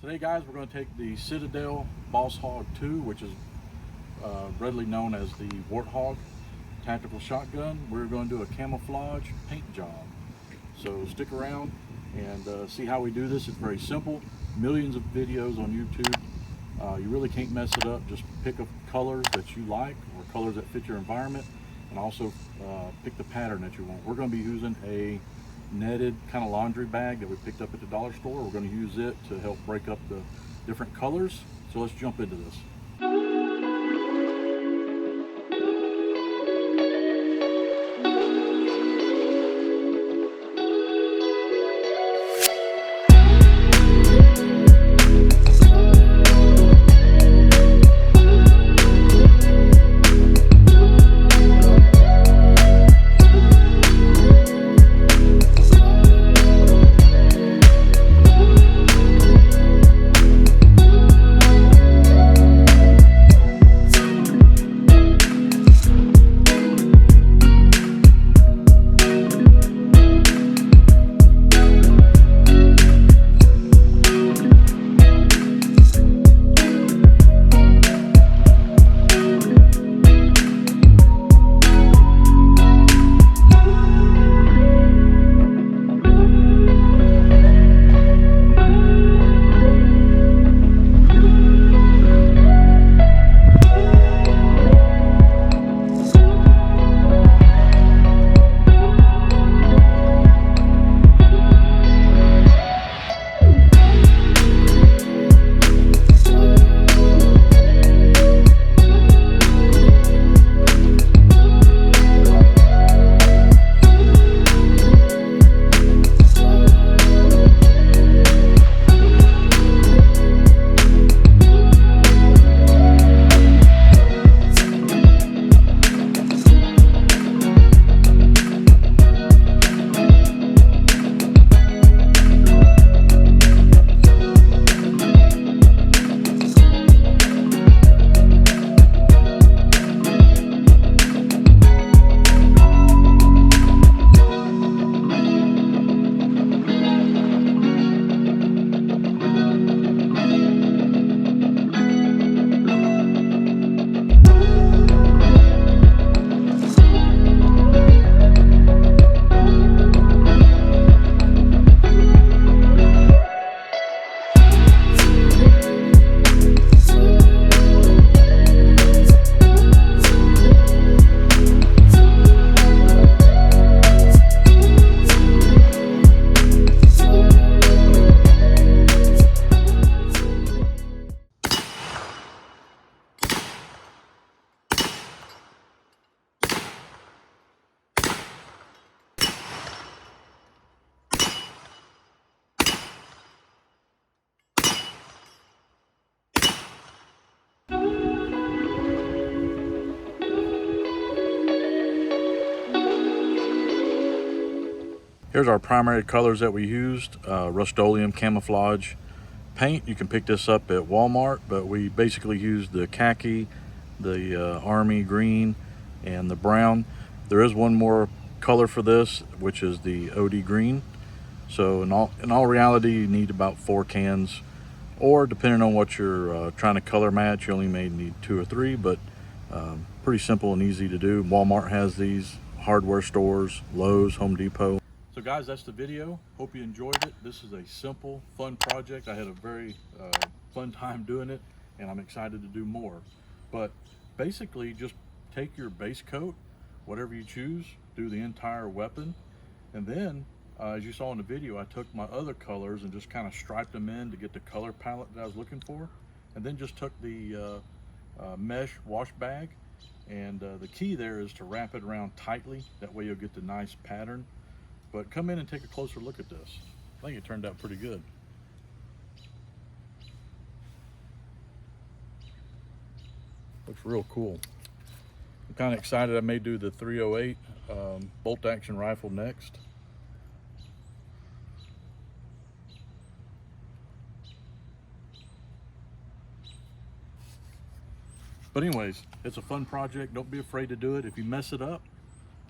Today guys, we're going to take the Citadel Boss Hog 2, which is readily known as the Warthog tactical shotgun. We're going to do a camouflage paint job. So stick around and see how we do this. It's very simple. Millions of videos on YouTube. You really can't mess it up. Just pick up colors that you like or colors that fit your environment, and also pick the pattern that you want. We're going to be using a netted kind of laundry bag that we picked up at the dollar store. We're going to use it to help break up the different colors. So let's jump into this. Here's our primary colors that we used. Rust-oleum camouflage paint. You can pick this up at Walmart, but we basically used the khaki, the army green, and the brown. There is one more color for this, which is the OD green. So in all reality, you need about 4 cans, or depending on what you're trying to color match, you only may need 2 or 3, but pretty simple and easy to do. Walmart has these, hardware stores, Lowe's, Home Depot. So guys, that's the video. Hope you enjoyed it. This is a simple, fun project. I had a very fun time doing it, and I'm excited to do more. But basically, just take your base coat, whatever you choose, do the entire weapon, and then as you saw in the video, I took my other colors and just kind of striped them in to get the color palette that I was looking for, and then just took the mesh wash bag, and the key there is to wrap it around tightly. That way you'll get the nice pattern. But come in and take a closer look at this. I think it turned out pretty good. Looks real cool. I'm kind of excited. I may do the 308 bolt action rifle next. But anyways, it's a fun project. Don't be afraid to do it. If you mess it up,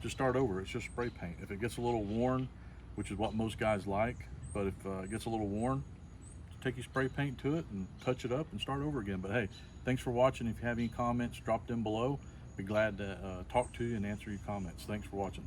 just start over. It's just spray paint. If it gets a little worn, which is what most guys like, but if it gets a little worn, take your spray paint to it and touch it up and start over again. But hey, thanks for watching. If you have any comments, drop them below. Be glad to talk to you and answer your comments. Thanks for watching.